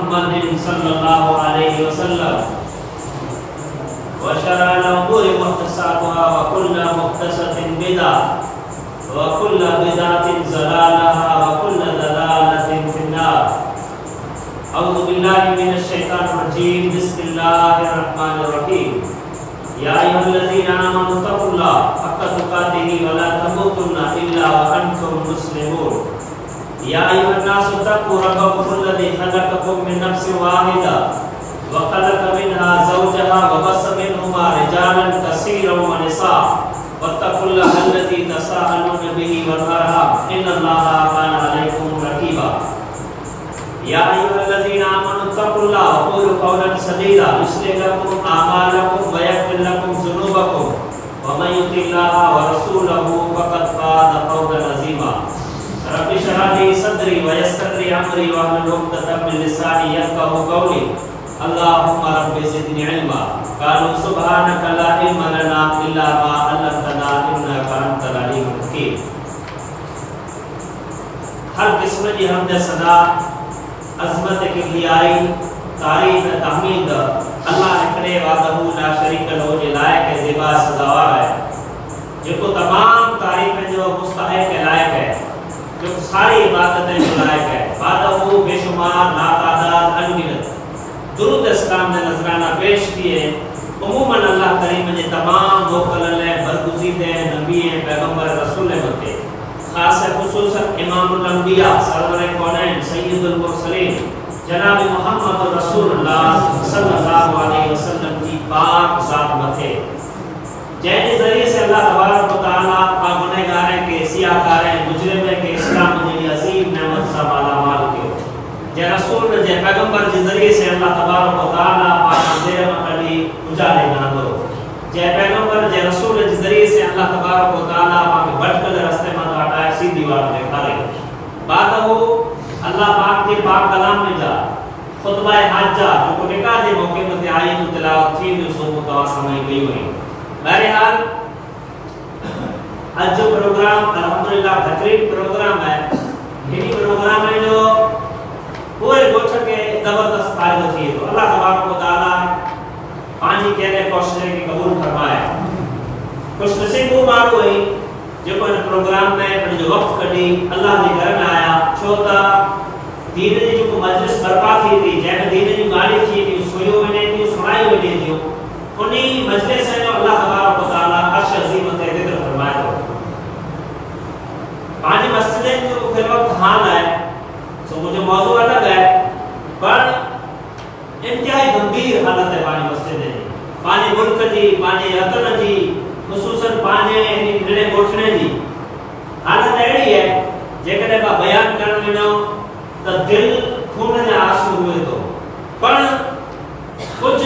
محمد صلی اللہ علیہ وسلم وشر الامور محدثاتها وكل محدثة بدعة وكل بدعة ضلالة وكل ضلالة في النار. اعوذ باللہ من الشیطان الرجیم. بسم اللہ الرحمن الرحیم. یا ایھا الذین آمنوا اتقوا اللہ حق تقاتہ ولا تموتن الا وانتم مسلمون. یا ایھا الناس اتقوا ربکم الذی خلقکم من نفس واحدہ وخلق منها زوجها وبث منهما رجالا كثيرا ونساء واتقوا الله الذي تساءلون به والارحام ان الله كان عليكم رقيبا. یا ایھا الذین آمنوا اتقوا اللہ وقولوا قولا سدیدا یصلح لکم اعمالکم ویغفر لکم ذنوبکم ومن یطع اللہ ورسولہ فقد فاز فوزا عظیما. رب اشرح لی صدری ویسر لی امری واحلل عقدۃ من لسانی یفقهوا قولی. اللهم رب زدنی علما. قالوا سبحانك لا علم لنا الا ما علمتنا انك انت العلیم الحکیم. ہر قسم کی حمد ثنا عظمت کبریائی تعریف تحمید اللہ نے وحدہ لا شریک لہ کے لائق زیبا سزاوار ہے جو کو تمام تعریفیں جو مستحق کے لائق ہے جو ساری عبادتیں جو لائق ہے. وحدہ بے شمار ناتعداد انگنت درود اسلام نے نذرانہ پیش کیے. عموماً اللہ کریم نے تمام موکلن برگزیدہ نبی پیغمبر رسول مکے خاص خصوصاً امام الانبیاء سرور کونین سید المرسلین جناب محمد رسول اللہ صلی اللہ علیہ وسلم کی پاک ذات متھے جن ذریعے سے اللہ تبارک و تعالیٰ کا گنہگاریں کے سیاہکاریں مجرمیں کے اسلام جنی عظیم نعمت سے مالا مال کے جے رسول جے پیغمبر جے ذریعے سے اللہ تبارک و تعالیٰ پاک زیر مقلی اجالے گاندو جے پیغمبر جے رسول جے ذریعے سے اللہ تبارک و تعالیٰ پاک بھٹکل رستے میں ہٹائے سیدھی بات دکھا رہے. بات ہو اللہ پاک کے پاک کلام میں جا خطبہ حاجہ جو کو نکاح کے موقع پر آئی تو تلاوت تھی جو سو متوا سمجھ گئی ہوئی. بہرحال آج جو پروگرام الحمدللہ بہترین پروگرام ہے. یہی پروگرام ہے جو پورے گوٹھ کے زبردست فائدہ تھی تو اللہ تبارک و تعالیٰ پانچ کہنے کوششیں کی قبول فرمائے. خوش نصیب وہ بات ہوئی جو کو پروگرام میں اپنے جو وقت کڑی اللہ کے گھر میں آیا چھوٹا دین جی جو مجلس برپا تھی تھی جن دین جی گاڑی تھی تھی سویو میں تھی سنائی ہوئی تھی انہی مجلس ہے جو اللہ تبارک و تعالیٰ عرش عظیم تے ذکر فرمائے تو پانچ مسجدیں جو پھر وقت حال ہے سو مجھے موضوع الگ ہے پر انتہائی گمبھیر حالت ہے پانچ مسجدیں پانچ ملک جی پانچ یتن جی خصوصاً پانچ نڑے گوٹھنے جی حالت ایڑی ہے جیکنے کا بیان کرنے نو تو دل خون نے آنسو ہوئے تو پر کچھ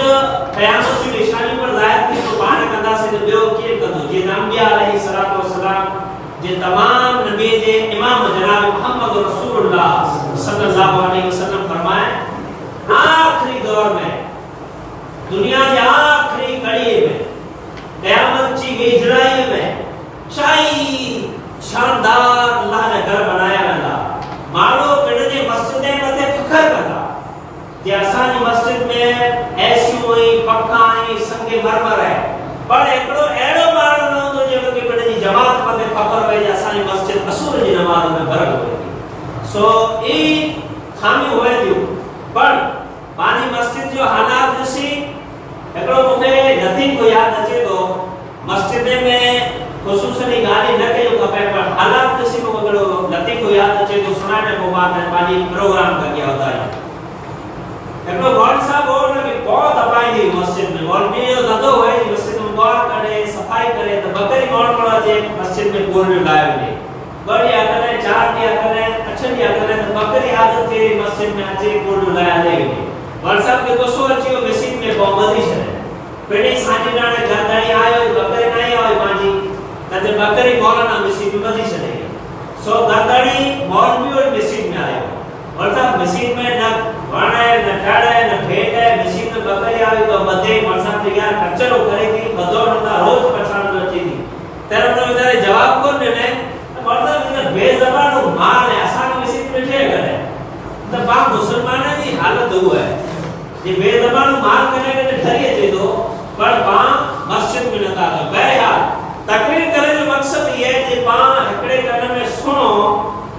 قیامت کی نشانی پر ظاہر تھی تو پانے کندہ سے جو بیو کیے کدو جی انبیاء علیہ السلام جی تمام نبی جی امام جناب محمد رسول اللہ صلی اللہ علیہ وسلم فرمائے آخری دور میں دنیا کے آخری کڑی میں قیامت کی ہجرائی میں شاہی شاندار اللہ نے گھر بنایا گا مارو پڑھنے مسجدیں مدے فکر کرتا کہ آسانی مسجد میں ایسی ہوئی پکا آئی سنگ مرمر ہے پر ایکڑو ایڑو مارو نہ تو جو کہ پڑھنے جماعت مدے فکر ہوئی آسانی مسجد اصول جی نماز میں برگ ہوئی سو ای خامی ہوئے دیو پر پانی مسجد جو حالات جسی ایکڑو مجھے نتھی کو یاد اچھے تو مسجد میں خصوصاً گاڑی نہ کہ جو کپے پر حالات جسی کو اگڑو نتھی کو یاد اچھے تو سنانے کو بعد میں پانی پروگرام کر گیا ہوتا ہے. ایکڑو مول صاحب بول رہے کہ بہت اپائی دی مسجد میں مول بھی جو دندو ہوئے جی مسجد میں غور کرے صفائی کرے تو بکری مول پڑا جے مسجد میں پور میں لائے ہوئے بڑی اکلیں چار دی اکلیں اچھا دی اکلیں تو بکری عادت تھی مسجد میں اچھے پور میں لائے لے ہوئے مول صاحب کے گسو اچھی ہو مسجد میں بہمدی شرے پیڑی سانجی نانے گھردائی آئے ہوئی بکری نہیں آئے مانجی تاتے بکری مولانا مسجد میں بدی شرے سو گھردائی مول بھی اور مسجد میں آئے اور صاحب مسجد میں نہ وانا ہے نہ ٹاڑا ہے نہ بھیٹ ہے مسجد میں بکری آئی تو بدے اور صاحب نے یار کچرو کرے تھی بدور نہ روز پرسان بچی تھی تیرا انہوں نے جواب کون لینے اور صاحب نے بے زبان مال ہے آسان مسجد میں ٹھے گئے تو باپ مسلمان ہے جی حالت ہوا یہ بے زبان مار کرنے کے ڈھریے تھے تو پر پاں مسجد میں نتا تھا بہرحال تقریر کرنے جو مقصد یہ ہے کہ پاں ہکڑے کرنے میں سنو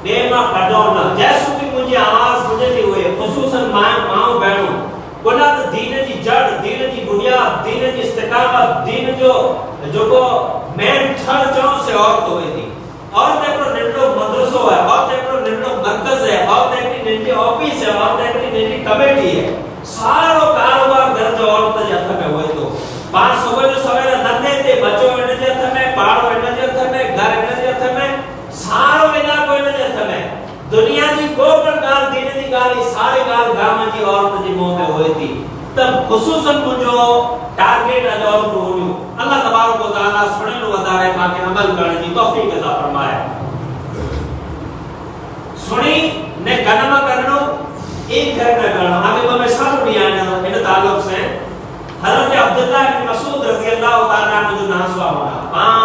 نیما کڈونا جیسو کہ مجھے آواز مجھے دی ہوئے خصوصاً ماں بہنوں گناہ دین جی جڑ دین جی بنیاد دین جی استقامت دین جو کو مین تھڑ چون سے عورت ہوئی تھی اور دیکھو ننڈو مدرسو ہے اور دیکھو ننڈو مرکز ہے اور دیکھو ننڈی آفیس ہے اور دیکھو ننڈی کمیٹی ہے سارو کاروبار گھر جو عورت جی ہتھ میں ہوئے تو پانچ صبح جو سویرے دندے تے بچو ان جے ہتھ میں پاڑو ان جے ہتھ میں گھر ان جے ہتھ میں سارو ویلا کو ان جے ہتھ میں دنیا دی کوئی گال دین دی گال سارے گال گام جی عورت جی منہ میں ہوئی تھی تب خصوصاً مجھو ٹارگیٹ اجور کو ہوئیو اللہ تبارک و تعالیٰ سنے لو ادارے پاکے عمل کرنے جی توفیق عطا فرمائے سنی نے گنما کرنو ایک گھر نہ کرنو آگے میں مثال بھی آنے ان تعلق سے حضرت عبداللہ بن مسعود رضی اللہ تعالیٰ عنہ جو ناسوا ہونا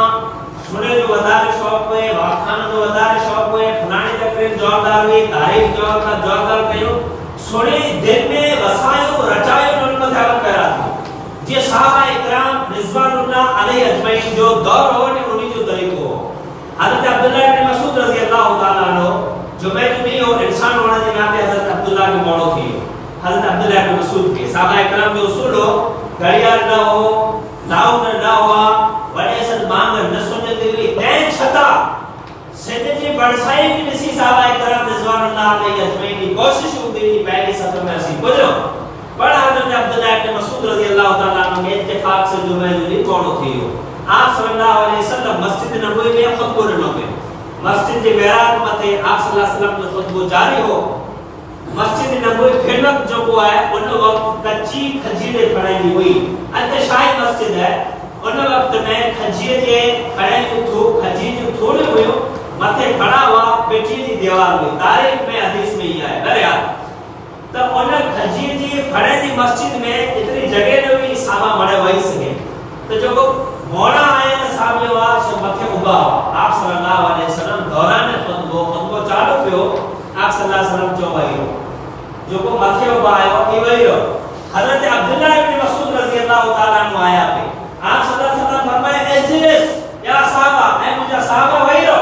سنے جو ادارے شوق ہوئے واقعان جو ادارے شوق ہوئے فلانی تقریر جوابدار ہوئی تاریخ جوابدار کہیوں سنے دل میں وسائیوں رچائیوں ان کو دھیان کرا تھا یہ صحابہ اکرام رضوان اللہ علیہ اجمعین جو دور ہو انہی جو طریقہ ہو حضرت عبداللہ بن مسعود رضی اللہ تعالیٰ عنہ جو میں جو نہیں ہو انسان ہونا جناب حضرت عبداللہ کی موڑوں تھی حضرت عبداللہ بن مسعود کے صحابہ اکرام جو اصول ہو گھڑیار نہ ہو لاؤن نہ ہوا بڑے سن مانگ نہ سننے دیوی تین چھتا سیدھے جی بڑھسائی کی نسی صحابہ اکرام رضوان اللہ علیہ اجمعین کی کوشش ہوتی تھی پہلی سطح میں اسی بجھو بڑا حضرت عبداللہ بن مسعود رضی اللہ تعالیٰ عنہ کے اتفاق سے جو میں جو کونو تھی ہو آپ صلی اللہ علیہ وسلم مسجد نبوی میں خطبہ نہ پہ مسجد کے معراج متے آپ صلی اللہ علیہ وسلم جو خطبہ جاری ہو مسجد نبوی پھرنک جو کو ہے ان وقت کچی کھجیرے پڑھیں دی ہوئی انتشائی مسجد ہے ان وقت میں کھجیرے پڑھیں دی تھو کھجیرے تھوڑے ہوئے متے کھڑا ہوا بیٹی دی دیوار ہوئی تاریخ میں حدیث میں یہ ہے بہرحال تو ان کھجیرے پڑھیں دی مسجد میں اتنی جگہ نہ ہوئی صحابہ مڑے وہی سکے تو جو کو موڑا آئے نا صحابی ہوا سو مکھے ابا آپ صلی اللہ علیہ وسلم دوران خطبہ چالو پیو آپ صلی اللہ علیہ وسلم جو بھائی ہو جو کو مکھے ابا آئے ہو کی بھائی ہو حضرت عبداللہ بن مسعود رضی اللہ تعالیٰ عنہ آیا پہ آپ صلی اللہ علیہ وسلم فرمائے اجلس یا صحابہ اے مجھے صحابہ بھائی ہو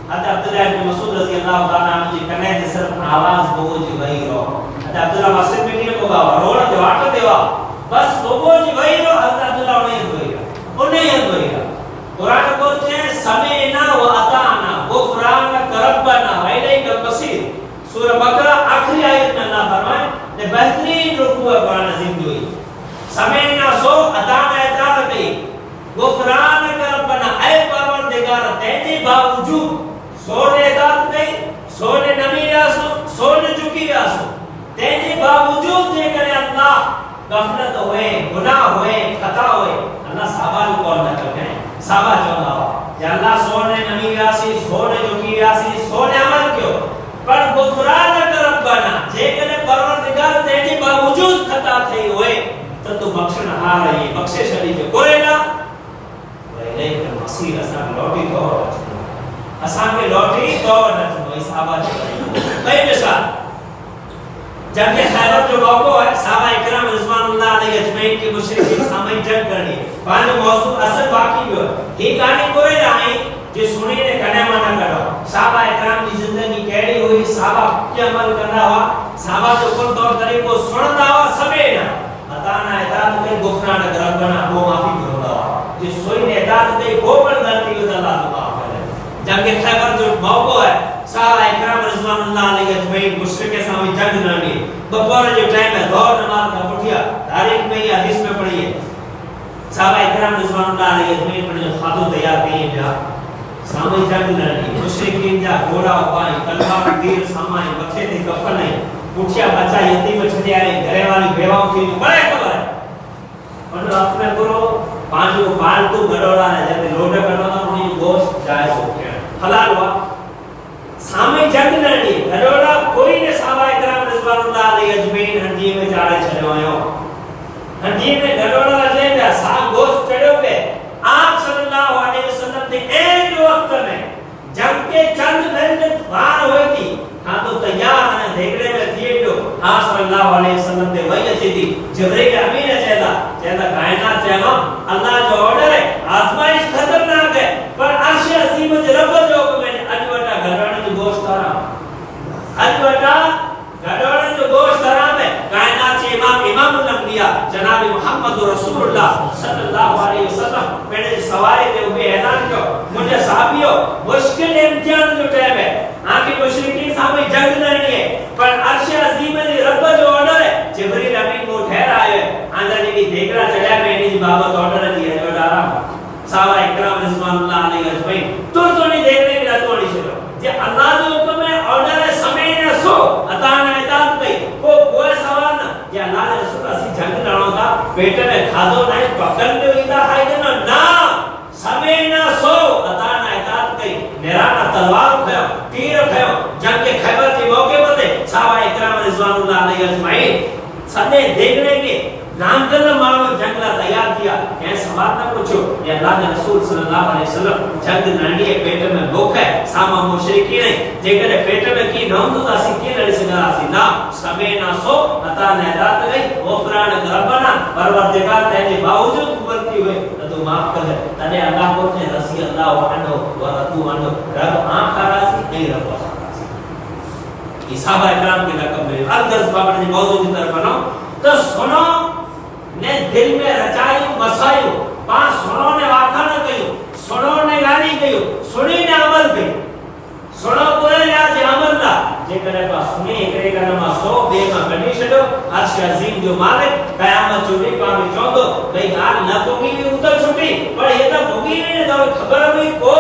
حضرت عبداللہ بن مسعود رضی اللہ تعالیٰ عنہ جی کنے دے صرف آواز بگو جی بھائی ہو حضرت عبداللہ مسجد میں نہیں ہوگا روڑا جو آٹو دیوا بس بگو جی بھائی ہو حضرت عبداللہ انہیں ہوئی گا انہیں ہوئی گا قرآن کو چاہے سمعنا و اطعنا غفرانک ربنا و الیک المصیر سورہ بقرہ آخری آیت میں اللہ فرمائے نے بہترین رکوع قرآن عظیم جو ہوئی سمعنا سو اطعنا اطاعت کئی غفرانک ربنا اے پروردگار تیجے باوجود سونے اطاعت کئی سونے نمی آسو سونے چکی آسو تیجے باوجود جے کرے اللہ غفلت ہوئے گناہ ہوئے خطا ہوئے اللہ صحابہ کو کال نہ کرتے ہیں صحابہ چاہتا ہوا کہ اللہ سونے نمی آسی سونے چکی آسی سونے عمل کیوں پر غفرانک ربنا جے کرے پروردگار تیجے باوجود خطا تھے ہوئے تو بخشن آ رہی ہے بخشش علی کے کوئے گا وَإِلَيْكَ الْمَصِيرُ اسان لوٹی تو اسان کے لوٹی تو نہ صحابہ چاہتے کئی مثال جنگ خیبر جو موقع ہے صحابہ اکرام رضوان اللہ علیہ اجمعین کے مشرکین سامنے جنگ کرنی پانچ موضوع اصل باقی بھی ہے یہ کہانی کوئی رہی جو سنی نے کلمہ نہ کرو صحابہ اکرام کی زندگی کیڑی ہوئی صحابہ کیا عمل کرنا ہوا صحابہ جو کل طور طریقوں سنتا ہوا سبے نہ اتانا اطاعت کے غفرانک ربنا وہ معافی کرتا ہوا جس سوئی نے اطاعت کے گوبر غلطی ہوتا اللہ تو معاف کرے جنگ خیبر جو موقع ہے صحابہ اکرام رضوان اللہ علیہ اجمعین مشرک کے سامنے جنگ لڑنی بپور جو ٹائم ہے دور نماز کا پٹھیا تاریخ میں یہ حدیث میں پڑھی ہے صحابہ اکرام رضوان اللہ علیہ اجمعین پر جو خادو تیار کیے جا سامنے جنگ لڑنی مشرکین جا گھوڑا پانی تلوار تیر سامان مکھے تھے کفن نہیں پٹھیا بچہ یتیم چھڑیا ہے گھر والی بیواؤں کی بڑے خبر ہے اور اپنے کرو پانچ کو پالتو گڑوڑا ہے جب لوٹے کرنا تھا انہیں گوشت جائز ہو گیا حلال ہوا سامنے جنگ لڑنی گھڑوڑا کوئی نے صحابہ اکرام رضوان اللہ علیہ اجمعین ہنڈی میں چاڑے چھڑے ہوئے ہو ہنڈی میں گھڑوڑا لے گیا ساگ گوشت چڑھے ہوئے آپ صلی اللہ علیہ وسلم نے ایک وقت میں جنگ کے چند منٹ وار ہوئی تھی ہاں تو تیار ہیں دیکھنے میں تھیے جو آپ صلی اللہ علیہ وسلم نے وہی اچھی تھی جبرائیل امین چہتا کائنات چہنا اللہ جو آرڈر ہے آزمائش خطرناک ہے پر عرش عظیم جو رب جو حکم ہے اجوٹا گھڑوڑے جو گوشت حرام اجوٹا گھڑوڑے جو گوشت حرام ہے کائنات سے امام الانبیاء جناب محمد رسول اللہ صلی اللہ علیہ وسلم پہلے سوارے دے ہوئے اعلان کیوں مجھے صحابیوں مشکل امتحان جو ٹائم ہے آنکہ مشرکین صاحب جنگ لڑنی ہے پر عرش عظیم نے رب جو آرڈر ہے جبرائیل امین کو ٹھہرا ہے آندھا جی کی دیکھنا چلیا میں نے جی بابت آرڈر دیا جو ڈارا صحابہ اکرام رضوان اللہ علیہ اجمعین تو نہیں دیکھنے کی راتوں نہیں چلو جی اللہ جو حکم ہے آرڈر ہے سمعنا سو عطانا اطاعت کئی وہ کوئی سوال نہ یہ اللہ نے رسول اسی جنگ لڑوں کا پیٹ میں کھادو نہیں پکڑ میں ہوئیتا ہے کہ نا سمعنا سو عطانا اطاعت کئی نیرانا تلوار کھاؤ تیر کھاؤ جنگ کے خیبر کے موقع پر دے صحابہ اکرام رضوان اللہ علیہ اجمعین سنے دیکھنے کے نام کرنا مانو جنگلہ تیار کیا کہیں سوال نہ پوچھو یہ اللہ نے رسول صلی اللہ علیہ وسلم جنگ لڑنی ہے پیٹ میں بھوک ہے ساما مشرکی نہیں جے کرے پیٹ میں کی نہ ہوں تو اسی کی لڑی سے نہ نا سمعنا سو عطا نہدات گئی غفران ربنا پروردگار تیجے باوجود قبرتی ہوئے تو معاف کر دے تنے اللہ کو نے رضی اللہ عنہ و رضو عنہ رب آنکھ راضی نہیں رب راضی یہ صحابہ اکرام کے لقب میں الغرض بابا نے موضوع کی طرف بناؤ تو سنو نے دل میں رچائیو بسائیو پانچ سنو نے واقع نہ کہیو سنو نے گانی کہیو سنی نے عمل کہیو سنو پورے لیا جی عمل دا جے کرے پا سنی اکرے کا نما سو بے ماں کنی شدو عرش عظیم جو مالک قیامت چوڑی پامی چوندو بھئی آن نہ پونگی بھی اتر چھوٹی پر یہ تا پونگی نہیں تو خبر ہوئی کو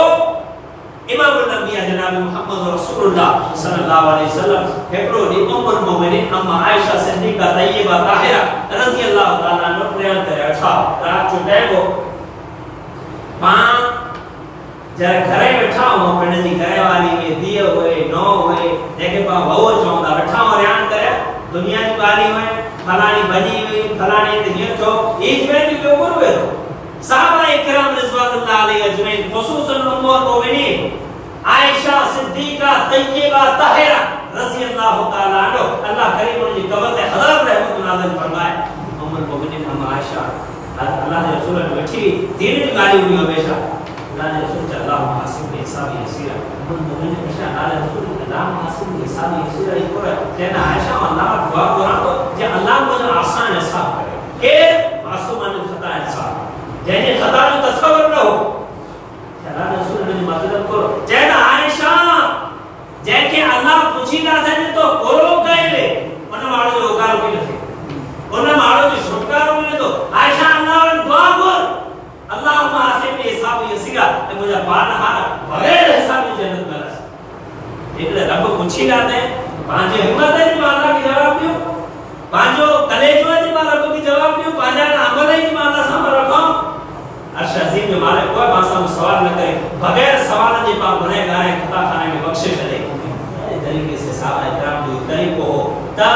امام الانبیاء جناب محمد رسول اللہ صلی اللہ علیہ وسلم ہکڑو دی ام المومنین اما عائشہ صدیقہ طیبہ طاہرہ رضی اللہ تعالیٰ عنہ پریان کرے اٹھا رات چھوٹے کو پان جرے گھرے بیٹھا ہوں پڑھنے دی گھرے والی کے دیئے ہوئے نو ہوئے دیکھے پا بہو چاہتا بیٹھا ہوں ریان کرے دنیا کی باری ہوئے فلانی بنی ہوئی فلانی دنیا چھو ایج میں بھی کیوں ہوئے تو صحابہ اکرام رضوان اللہ علیہ اجمعین خصوصاً ام المؤمنین عائشہ صدیقہ طیبہ طاہرہ رضی اللہ تعالیٰ عنہ اللہ کریم ان کی قبر حضرت رحمت نازل فرمائے ام المؤمنین ہم عائشہ اللہ نے رسول نے بیٹھی دین کی گاڑی ہوئی ہمیشہ اللہ نے رسول سے اللہ محاسب کے حساب یسیرہ ام المؤمنین ہمیشہ اللہ نے رسول اللہ محاسب کے حساب یسیرہ یہ پورا کہنا عائشہ اللہ دعا قرآن کو کہ اللہ مجھے آسان حساب کرے کہ معصومان خطا حساب جیسے خدا جو تصور نہ ہو اللہ رسول نے مدد کرو جینا عائشہ جیسے اللہ پوچھی گا تھا تو کرو کہیں لے انہیں مارو جو اگارو کی لکھے انہیں مارو جو شکارو کی لکھے عائشہ اللہ نے دعا کر اللہ محاسب کے حساب یہ سگا کہ مجھے پانہا بغیر حساب جنت میں رسا ایک لئے رب پوچھی گا تھے پانچے حمد ہے جی مالا کی جواب دیو پانچو کلیجو ہے جی مالا رب کی جواب دیو پانچا عمل ہے جی مالا سامر رکھاؤں عرش عظیم جو مالک کوئی باسا میں سوال نہ کرے بغیر سوال جی پاک بنے گارے خطا خانے میں بخشش دے طریقے سے صحابہ اکرام جو طریقہ ہو تا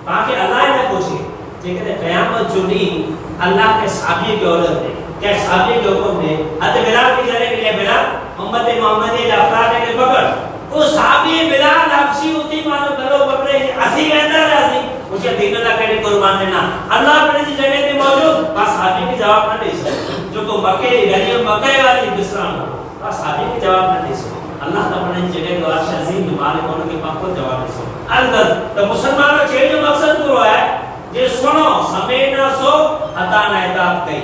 باقی اللہ نے پوچھی لیکن قیامت جو نہیں اللہ کے صحابی کے عورت دے کہ صحابی کے حکم دے حد بلال کی جرے کے لئے بلال محمد محمدی افراد کے پکڑ وہ صحابی بلال حبشی ہوتی مانو کرو پکڑے اسی کے اندر اسی مجھے دین اللہ کہنے قربان دینا اللہ اپنے جی جگہ پہ موجود بس صحابی کی جواب نہ دے سکتے جو کو مکے گلی مکے والی بسران ہو بس صحابی کی جواب نہ دے سکتے اللہ تعالیٰ اپنے جگہ کو عرش عظیم جو مالک ہونے کے پاک کو جواب دے سکتے الگر تو مسلمانوں چھے جو مقصد پورو ہے یہ سنو سمعنا سو عطا نہ اطاعت گئی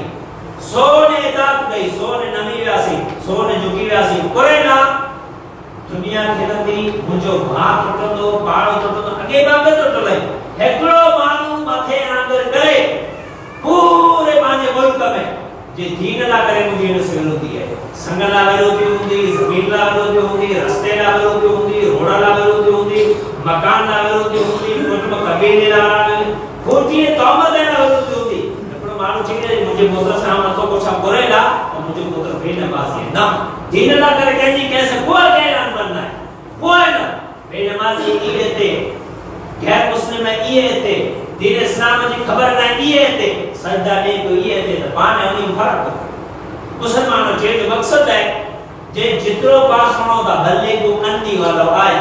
سو نے اطاعت گئی سو نے نمی ویاسی سو نے جھکی ویاسی پورے نا دنیا کھلندی مجھو بھاگ ٹوٹو پاڑو ٹوٹو اگے باغے ٹوٹو لئی ہکڑو مانو ماتھے آنگر کرے پورے پانچے ملک میں جی دین لا کرے مجھے انہوں سے ورودی ہے سنگ لا ورودی ہوندی زمین لا ورودی ہوندی رستے لا ورودی ہوندی روڑا لا ورودی ہوندی مکان لا ورودی ہوندی کٹم قبیلے لا ورودی کھوٹی تومت ہے لا ورودی ہوندی ہکڑو مانو چاہیے مجھے مدرسہ ہمتوں کو چھا پورے لا اور مجھے مدر بے نمازی ہے نا دین لا کرے کہ جی کیسے کوئی کہنان بننا ہے کوئی نا بے نمازی یہ تھے غیر مسلم ہے یہ تھے دین اسلام جی خبر نہ یہ تھے سجدہ دے تو یہ تھے تو پانے انہیں فرق مسلمانوں جو مقصد ہے جے جترو پاس ہونا دا بھلے کو اندی والا آیا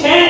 6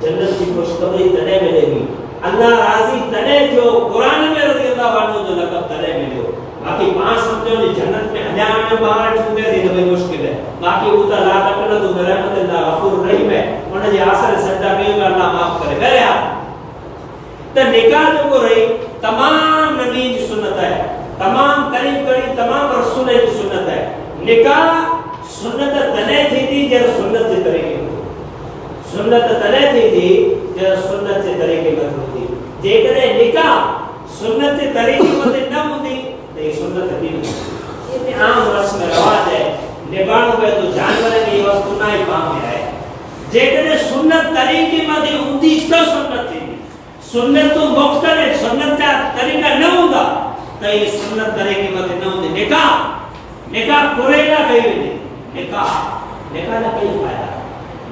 جنت کی خوشخبری تنے ملے گی اللہ راضی تنے جو قرآن میں رضی اللہ عنہ جو لقب تنے ملے ہو باقی پانچ سمجھو نہیں جنت میں ہزار میں باہر چھوٹے دین میں مشکل ہے باقی اوتا لا تکنا تو رحمت اللہ غفور رحیم ہے انہیں جی آثر سجدہ میں ہوگا اللہ معاف کرے میرے آپ تو نکاح جو کو رہی تمام نبی کی سنت ہے تمام قریب قریب تمام رسول کی سنت ہے نکاح سنت تنے تھی تھی جب سنت سے طریقے ہو سنت تنے تھی تھی جب سنت سے طریقے کا ہوتی جے کرے نکاح سنت سے طریقے مدد نہ ہوتی تو یہ سنت نہیں ہوتی یہ عام رسم رواج ہے نبھانو گئے تو جانور میں یہ وقت نہ ہی کام میں آئے جے کرے سنت طریقے مدد ہوتی تو سنت تھی سنت تو مختلف سنت کا طریقہ نہ ہوگا تو یہ سنت طریقے مدد نہ ہوتی نکاح قریلہ کہیں بھی نہیں نکاح نہ کہیں پایا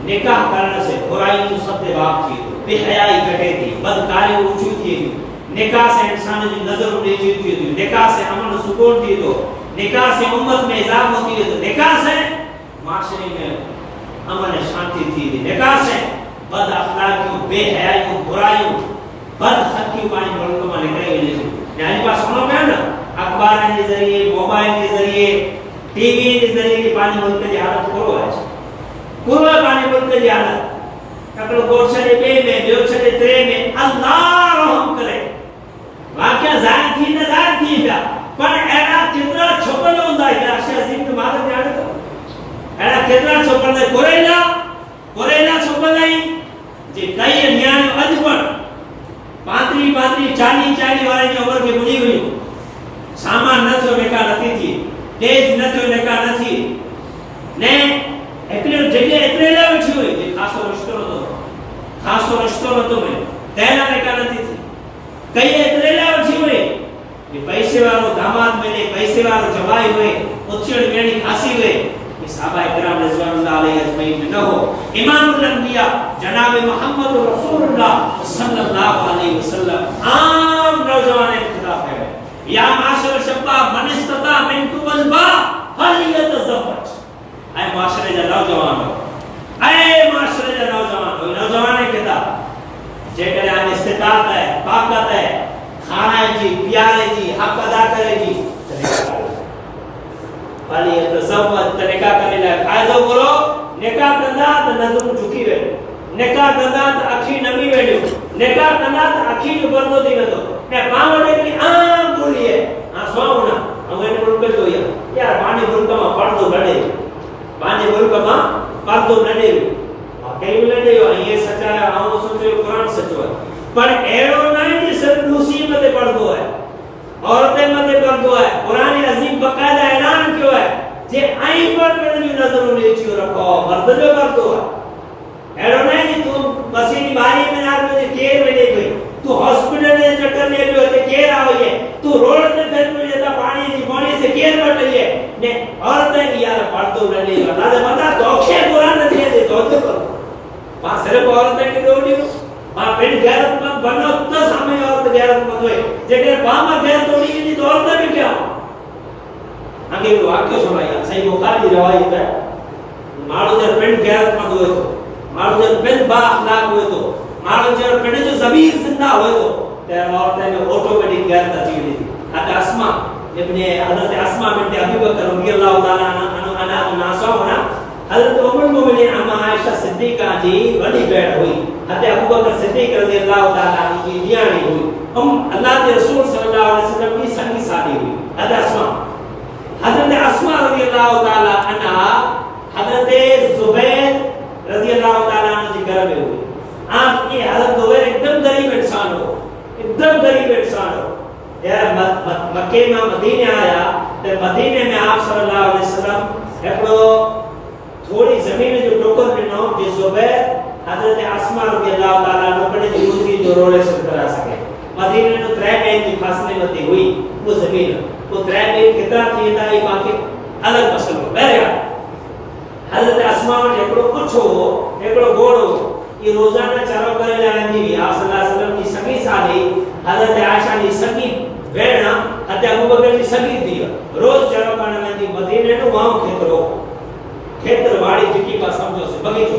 نکاح کرنے سے برائی تو سب دے باپ تھی بے حیائی کٹے تھی بدکاری اونچی تھی نکاح سے انسان کی نظر اڑی تھی نکاح سے امن سکون تھی تو نکاح سے امت میں اضافہ ہوتی ہے تو نکاح سے معاشرے میں امن شانتی تھی نکاح سے بد اخلاقیوں بے حیائیوں برائیوں بد خطیوں پانی ملک میں نکلے گئے یعنی بات سنو میں نا اخبار کے ذریعے موبائل کے ذریعے ٹی وی کے ذریعے پانی ملک کی حالت کرو ہے پورا پانی ملک کی حالت کپڑوں گوشتے بے میں بیوچتے ترے میں اللہ رحم کرے واقعہ ظاہر تھی نہ ظاہر تھی پیا پر اینا کتنا چھوپل ہوندہ ہے عرش عظیم کے مادر جانے تو اینا کتنا چھوپل ہے کوریلا چھوپل ہے جی کئی نیانے اجبر پانتری 40 والے کی عمر کے بڑی ہوئی سامان نہ تھو نکاح نتی تھی تیز نہ تھو نکاح نہ تھی نے اتنے جگہ اتنے لا بچی ہوئی جی خاصو رشتوں تو میں تینا نکاح نتی تھی کئی اتنے لا بچی ہوئی یہ پیسے والوں داماد ملے پیسے والوں جوائی ہوئے اچھڑ میری خاصی ہوئے صحابہ اکرام رضوان اللہ علیہ اجمعین میں نہ ہو امام الانبیاء جناب محمد رسول اللہ صلی اللہ علیہ وسلم عام نوجوان اختلاف ہے یا معاشر شباب من استطاع منکم الباء فلیتزوج اے معاشرے جا نوجوان ہو نوجوان کتاب جے کرے آن استطاعت ہے طاقت ہے کھانا جی پیارے جی حق ادا کرے جی والی تزوج نکاح کرنے لائے فائدہ بولو نکاح کندا تو نظر جھکی وے نکاح کندا تو اکھی نمی ویڈیو نکاح کندا تو اکھی جو بردو دی ویڈو نے پاوڑے کی عام بولی ہے سواؤنا ہمیں نے ملک جو یار پانی ملک میں پردو لڑے کئی لڑے یہ سچا ہے ہم سوچو قرآن سچو ہے پر ایڑو نہیں جی صرف مصیبت پردو ہے عورتیں مدد پردو ہے قرآن عظیم باقاعدہ اعلان کیوں ہے جے آئیں پر میں جو نظر انہیں چیو رکھو مرد جو پردو ہے ایڑو نہیں جی تو مسیحی باری میں نار میں کیر میں لے گئی تو ہاسپٹل میں چکر لے گئی ہوتے کیر آئی ہے تو روڈ میں پھر میں جاتا پانی سے کیر بڑھ رہی ہے نے عورتیں کی یار پردو لڑے گا لازم بتا دوکھے قرآن نے دے دے دوکھے پردو وہاں صرف عورتیں کی دوڑی ہو وہاں پیٹ غیرت مند بنو تو سامنے عورت غیرت مند ہوئے جیکر باما غیرت ہوئی کی تو عورتیں بھی کیا ہو آگے وہ واقعہ سنائی صحیح بخاری روایت ہے مارو جر پیٹ غیرت مند ہوئے تو مارو جر پیٹ با اخلاق ہوئے تو مارو جر پیٹ جو ضمیر زندہ ہوئے تو تیرے عورتیں میں آٹومیٹک غیرت آتی ہوئی تھی حضرت اسما ابن حضرت اسما بنت ابی بکر رضی اللہ تعالی عنہ ناسو ہونا حضرت ام المؤمنین اما عائشہ صدیقہ جی وڈی بیٹھ ہوئی حضرت ابو بکر صدیق رضی اللہ تعالی عنہ کی نیاڑی ہوئی اللہ کے رسول صلی اللہ علیہ وسلم کی سنگی ساتھی ہوئی حضرت اسما رضی اللہ تعالی عنہ حضرت زبیر رضی اللہ تعالی عنہ کے گھر میں ہوئی آپ کی حضرت زبیر ایک دم غریب انسان ہو مکے میں مدینے آیا تو مدینے میں آپ صلی اللہ علیہ وسلم ایکڑو تھوڑی زمین جو ٹوکر ڈنو جس زبیر حضرت اسما رضی اللہ تعالی عنہ پڑے جو روزی جو روڑے سے کرا سکے مدینے میں 3 مہینے کی فاصلے میں ہوئی وہ زمین وہ 3 مہینے کتنا تھی تھا یہ باقی الگ مسئلہ ہو بہرحال حضرت اسما نے ایکڑو کچھ ہو ایکڑو گوڑ ہو یہ روزانہ چاروں کرے جانے دی آپ صلی اللہ علیہ وسلم کی سگی سالی حضرت عائشہ کی سگی بیڑنا حضرت ابو بکر کی سگی دی روز چاروں کرنے دی مدینے نو وہاں کھیتر واڑی جکی پا سمجھو سے بگیچو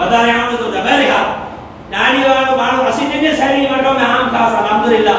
વધારે આવડે તો ડબલ હા દાઢી વાળો માણો 80 ને શેરી માટો મે આમ ખાસ અલહમદુલિલ્લાહ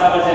સાબર છે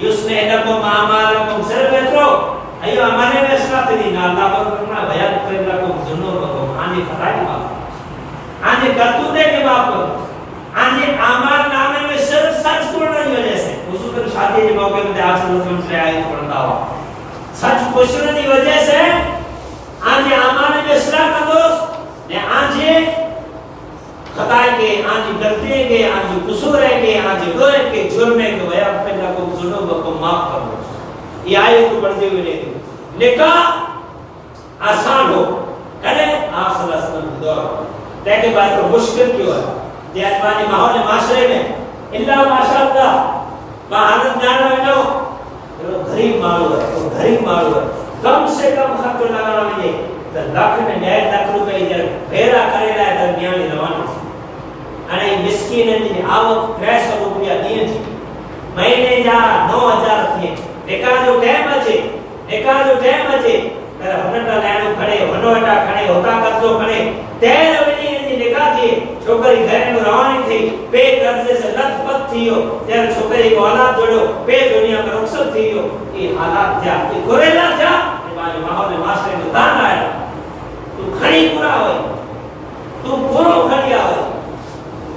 یسنہ لکم اعمالکم صرف اترو ایو ہمارے میں اصلاح تھی نا اللہ پر کرنا بیان کر لکم ذنوبکم آنی خطائی معاف آنی کرتوتے کے معاف کرو آنی اعمال نامے میں صرف سچ بولنے کی وجہ سے حضور کے شادی کے موقع میں آپ صلی اللہ علیہ وسلم سے آیت پڑھتا ہوا سچ پوچھنے کی وجہ سے آنی اعمال میں اصلاح کا دوست نے آنی خطائی کے آنی غلطی کے آنی قصور کے آنی گوئے کے جرمے کے ویا پہلا کو ذنوبکم معاف کرو یہ آیت کو پڑھتے ہوئے لے نکاح آسان ہو کرے آپ صلی اللہ علیہ وسلم دور لیکن بات تو مشکل کیوں ہے دیاتمانی ماحول معاشرے میں اللہ ماشاءاللہ حالت جانا ہے جو غریب مالو ہے کم سے کم خط لگانا مجھے لاکھ میں 1.5 روپے ادھر بھیرا کرے لائے درمیانی روانہ انہیں مسکین ہے آوک 300 روپیہ دیئے تھی مہینے جا 9,000 تھے نکاح جو ٹائم اچے پر ہنٹا لینو کھڑے ہنوٹا کھڑے ہوتا کرزو کھڑے تیر ونی ان نکاح تھی چھوکری گھر میں روانی تھی بے قرضے سے لت پت تھی ہو تیر چھوکری کو حالات جوڑو بے دنیا میں رخصت تھی ہو یہ حالات تھا یہ گوریلا تھا یہ ماحول معاشرے میں دان آیا تو کھڑی پورا ہوئی تو پورو کھڑیا ہوئی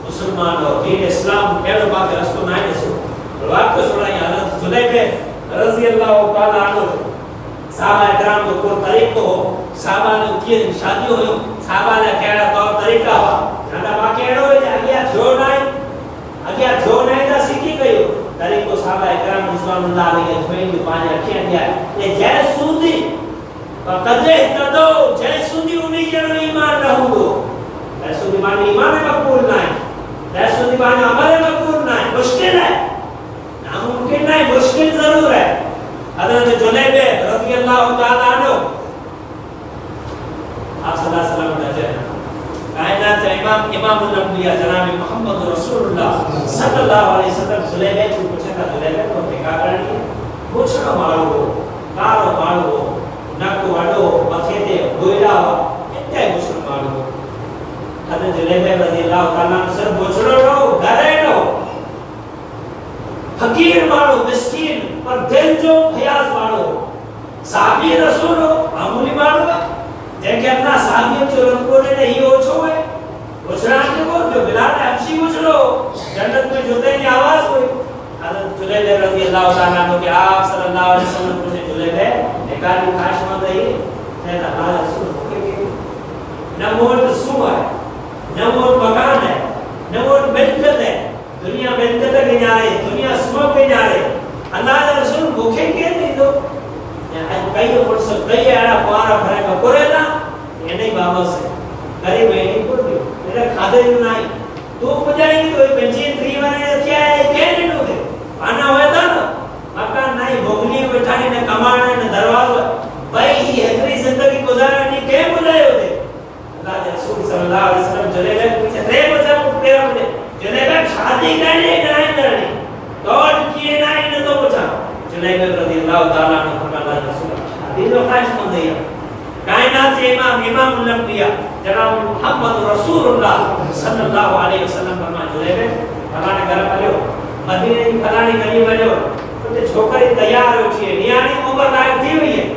مسلمان ہو دین اسلام پیڑو باقی رسکو نائے نسو رواب کو سنائی حضرت جلیبے رضی اللہ تعالیٰ عنہ صحابہ اکرام کو کوئی طریق ہو صحابہ نے کیے شادی ہوئی صحابہ نے کہنا طور طریقہ ہوا جانا باقی ایڈو ہے اگیا جو نہیں تھا سیکھی گئی ہو طریق کو صحابہ اکرام رضوان اللہ علیہ جوئیں جو پانچ رکھیں دیا یہ جے سودی قدے تدو جے سودی انہی جنو ایمان رہوں گو جے سودی مانی ایمان مقبول نہیں جے سودی مانی عمل مقبول نہیں مشکل ہے ناممکن نہیں مشکل ضرور ہے حضرت جلیب رضی اللہ تعالیٰ عنہ آپ صلی اللہ علیہ وسلم کا جہاں کائنات امام الانبیاء جناب محمد رسول اللہ صلی اللہ علیہ وسلم جلیب کو پوچھے تھا جلیب کو نکاح کرنی پوچھنا مارو کارو مارو نکو اڈو مکھے دے گوئلہ اتنے پوچھنا مارو حضرت جلیب رضی اللہ تعالیٰ عنہ صرف پوچھنا رو گھرے رو فقیر مارو مسکین پر دل جو خیاز مارو صحابی رسول ہو معمولی مارو دیکھیں اپنا صحابی جو رنگو نے ہی اوچھو ہے گجران کے کو جو بلال حبشی گجرو جنت میں جوتے کی آواز ہوئی حضرت جلیب رضی اللہ تعالیٰ عنہ کہ آپ صلی اللہ علیہ وسلم کو سے جلیب نکاح کی خواہش مند ہے کہتا اللہ رسول ہوگے کہ نہ موت سو ہے نہ موت مکان ہے نہ موت ملکت ہے دنیا ملکت کے جارے دنیا سمو کے جارے اللہ رسول بھوکے کے نہیں دو کئی فرصت کئی ایڑا پوارا بھرے کا کوریلا یہ نہیں بابا سے قریب ہے نہیں پڑھ دیو میرا کھادے جو نہیں تو پجائیں گی تو ایک بنچین تری بنے کیا ہے کیا نہیں دو دے آنا ہوئے تھا نا مکان نہیں بھوگلی بٹھانی نہ کمانا نہ دروازہ بھائی ہی حضری زندگی گزارا نہیں کیا بجائے ہوتے اللہ رسول صلی اللہ علیہ وسلم جلے گئے پوچھے رے بجا پیرا مجھے جلے گئے شادی کرنے نہیں کرنے دوڑ کیے نہیں نہ تو پوچھا جلیب رضی اللہ تعالیٰ عنہ فرمایا رسول شادی جو خواہش مند ہے کائنات سے امام الانبیاء جناب محمد رسول اللہ صلی اللہ علیہ وسلم فرمایا جلیب فلانے گھر پلے ہو مدینے کی فلانی گلی پلے ہو تو چھوکری تیار ہو چیئے نیانی عمر لائق تھی ہوئی ہے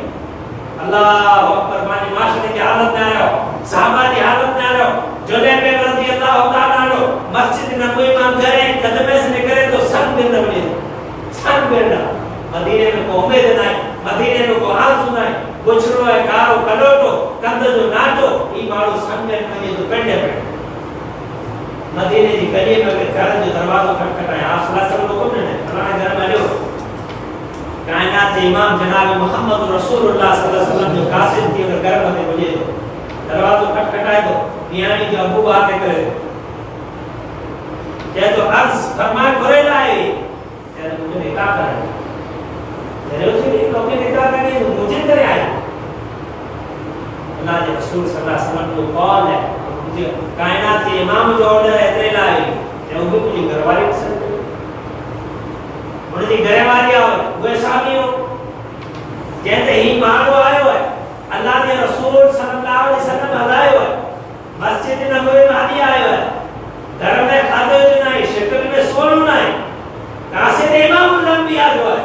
اللہ اکبر مانی معاشرے کی حالت میں آیا ہو صحابہ کی حالت میں آیا ہو جلیب رضی اللہ تعالیٰ عنہ مسجد نبوی امام گھرے قدمے سے نکلے تو سن گرنا بنے سن گرنا مدینے میں کو امید نہیں مدینے میں کو آرزو نہیں گچھرو ہے کارو کلوٹو کند جو ناٹو ای مارو سن گرنا یہ تو کنڈے پڑے مدینے جی گلیے میں گھر جو دروازہ کھٹکھٹائے آپ صلی اللہ علیہ وسلم کو نے فلانے گھر میں لو کائنات امام جناب محمد رسول اللہ صلی اللہ علیہ وسلم جو قاصد تھی اگر گھر میں مجھے دو دروازہ کھٹکھٹائے دو نیانی جو ابو باہر نکلے یہ تو عرض فرمائے کرے لائے یہ مجھے نکاح کرے میرے اسی لیے لوگ نکاح کرے مجھے کرے آئے اللہ کے رسول صلی اللہ علیہ وسلم کو قول ہے مجھے کائنات کے امام جو آرڈر ہے کرے لائے یہ وہ بھی مجھے گھر والے پسند ہے انہیں جی گھر والی آئے وہ صحابی ہو کہتے ہی مانو آئے ہوئے اللہ کے رسول صلی اللہ علیہ وسلم ہدائے ہوئے مسجد نبوی میں آدھی آئے ہوئے گھر میں کھاتے ہوئے نہیں شکل میں سولو نہیں قاصد امام الانبیاء جو ہے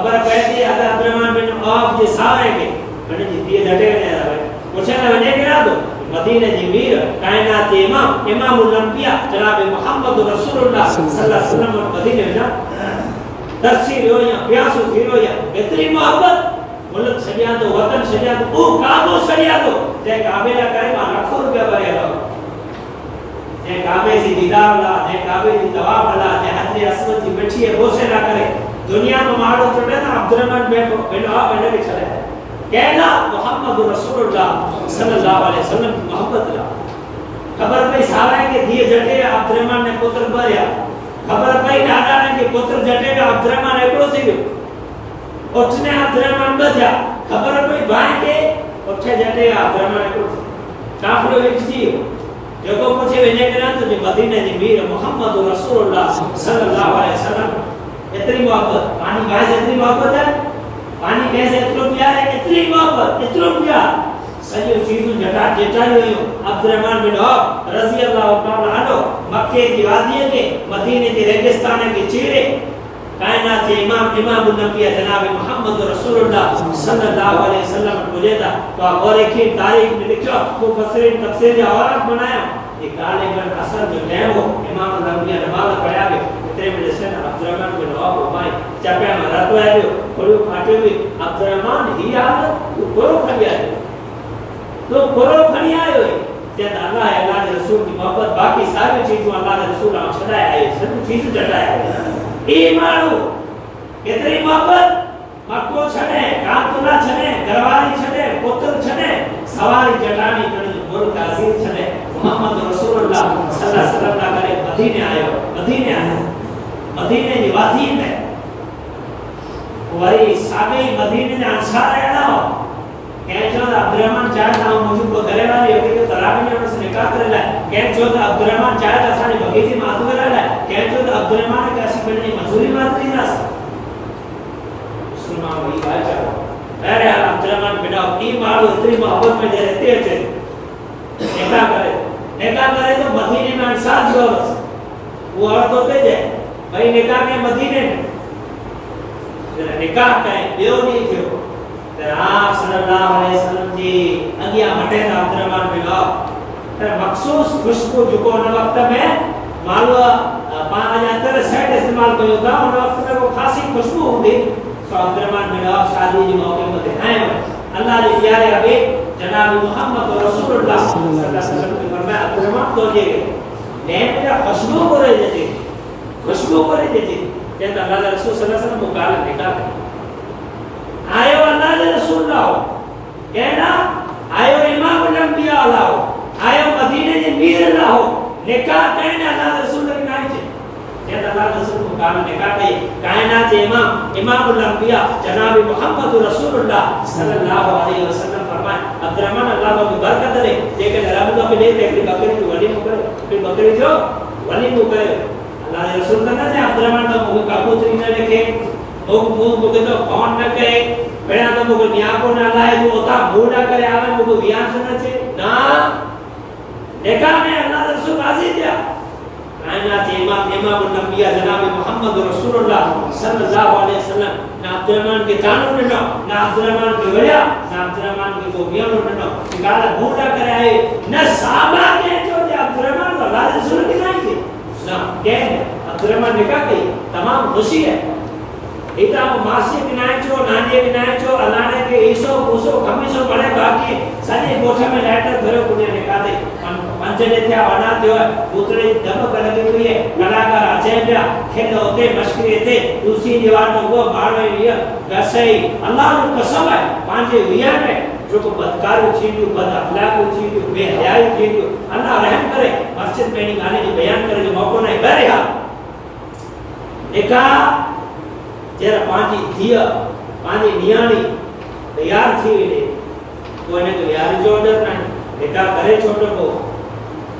خبر پہتی ہے عبد الرحمن بن عوف کے سارے کے بڑے جی دیے ڈٹے گئے ہیں پوچھے نہ وجہ کرا دو مدینہ جی میر کائنات امام امام الانبیاء جناب محمد رسول اللہ صلی اللہ علیہ وسلم اور مدینہ میں درسی رویا پیاسو تھی رویا اتنی محبت ملک سجیا دو وطن سجیا دو او کعبہ سجیا دو جے کعبے لا کرے ماں لاکھوں روپیہ بھرے گا جے کعبے سی دیدار لا جے کعبے سی طواف لا جے حضر اسود کی بچی ہے بوسے نہ کرے دنیا میں مارو چڑھے نا عبد الرحمن بن عوف بن کے چلے کہنا محمد رسول اللہ صلی اللہ علیہ وسلم کی محبت لا خبر پہ سارے کے دیے جٹے عبد الرحمن نے پتر بھریا خبر پہ دادا نے کہ پتر جٹے گا عبد الرحمن ایکڑو تھی گئے اٹھنے عبد الرحمن بدھیا خبر پہ بھائیں کے اٹھے جٹے گا عبد الرحمن ایکڑو تھی کافلو ایک جی ہو جو کو پوچھے وینے کرنا تو جو مدینہ جی میر محمد رسول اللہ صلی اللہ علیہ وسلم اتنی محبت پانی کہاں اتنی محبت ہے پانی کیسے اترو پیار ہے اتنی محبت اترو پیار سجو چیزوں جٹائی ہوئی ہوں عبد الرحمن بن عوف رضی اللہ تعالیٰ عنہ مکہ کی وادی کے مدینہ کے ریگستان کے چہرے کائنات امام الانبیاء جناب محمد رسول اللہ صلی اللہ علیہ وسلم مجھے تھا تو آپ اور ایک ہی تاریخ میں لکھو وہ فسرین تفسیر یا اور بنایا ایک کالے پر اثر جو ٹائم ہو امام الانبیاء نماز پڑھا گئے اتنے میں جیسے عبد الرحمن بن عوف و بھائی چاپے میں رات ہوئے جو کھلو پھاٹے ہوئی عبد الرحمن ہی حالت تو کرو کھڑی آئے تو کرو کھڑی آئے ہوئے جب اللہ ہے اللہ کے رسول کی محبت باقی ساری چیزوں اللہ کے رسول ہم چھڑائے آئے سب چیزیں چڑھائے آئے ایمانو اتنی محبت مکو چھڑے کانتنا چھڑے گرواری چھڑے پتر چھڑے سواری جٹانی کرنے ملک عزیز چھڑے محمد رسول اللہ صلی اللہ علیہ وسلم کا کرے مدینے آئے مدینے کی وادی میں وہی سابی مدینے نے انصار ہے نا کہیں جو عبد الرحمن چاہتا ہوں مجھے کو کرے والی ہوتی کہ طلاق میں انہوں سے نکاح کرے لائے کہیں جو عبد الرحمن چاہتا سانی بغیتی ماتو کرے لائے کہیں جو عبد الرحمن کے ایسی بڑھنی مجھوری مات نہیں رہا سا مسلمان وہی بھائی چاہتا میرے حال عبد الرحمن بنا اپنی مارو اتنی محبت میں دے رہتے ہیں نکاح کرے تو مدینے میں انسان جو وہ عورت ہوتے جائے بھائی نکاح کے مدینے میں نکاح کریں بیو نہیں کیوں پھر آپ صلی اللہ علیہ وسلم جی اگیا ہٹے تھا عبد الرحمن بن عوف پھر مخصوص خوشبو جو کو ان وقت میں معلوم پانچ تر سیٹ استعمال کوئی ہوتا ان وقت میں وہ خاصی خوشبو ہوتی تو عبد الرحمن بن عوف شادی جی موقع میں دکھائے اللہ جی پیارے حبیب جناب محمد رسول اللہ صلی اللہ علیہ وسلم کی فرمایا عبد الرحمن تو جی لیکن میرا خوشبو کو رہ جاتی خوشبو کو رہ جاتی کہتا اللہ رسول صلی اللہ علیہ وسلم مقابلہ نکاح کریں آئیو اللہ دے رسول لاؤ کہنا آئیو امام الانبیاء لاؤ آئیو مدینہ جی میر لاؤ نکاح کہنا اللہ دے رسول لگی نائی چھے کہتا اللہ دے رسول مقابل نکاح کہی کائنات امام الانبیاء جناب محمد رسول اللہ صلی اللہ علیہ وسلم فرمائے عبد الرحمن اللہ کو برکت دے لیکن رب تو بھی لے پھر بکری کی ولی مکرے پھر بکری جو ولی مکرے اللہ دے رسول کہنا ہے عبد الرحمن تو مجھے کابوتری نہ لکھے مجھے تو فون نہ کرے پہنا تو مجھے نیاکو نہ لائے جو ہوتا مو نہ کرے آوے مجھے ویان سے نہ چھے نا نکاح میں اللہ رسول راضی دیا کائنات امام الانبیاء جناب محمد رسول اللہ صلی اللہ علیہ وسلم نہ عبد الرحمن کے جانو نہ نہ عبد الرحمن کے وجہ نہ عبد الرحمن کے ویانو نہ نکالا مو نہ کرے آئے نہ صحابہ کے جو دے عبد الرحمن کو اللہ رسول کی نہیں تھی نہ کہنے عبد الرحمن نکاح کی تمام خوشی ہے ایتا ماسی بنائے چھو نانجے بنائے چھو اللہ کے ایسو پوسو کمیسو بڑے باقی سجے گوٹھا میں لیٹر بھرو کنے نکاح دے پنچنے تھیا بنا دیو ہے پوترے دم لگی ہوئی ہے کلاکار اچھے پیا کھیل ہوتے مشکری تھے دوسری دیوار میں وہ بھاڑو لیا ویسے ہی اللہ نے قسم ہے پانچے ہویا میں جو کو بدکارو چیزو بد اخلاقو چیزو بے حیائی چیزو اللہ رحم کرے مسجد میں نہیں آنے کی بیان کرے جو موقع نہیں بہرحال نکاح جیرا پانچی دھیا پانچی نیانی تیار تھی ویلے کوئی نے تو یار جو ڈر نہیں نکاح کرے چھوٹو کو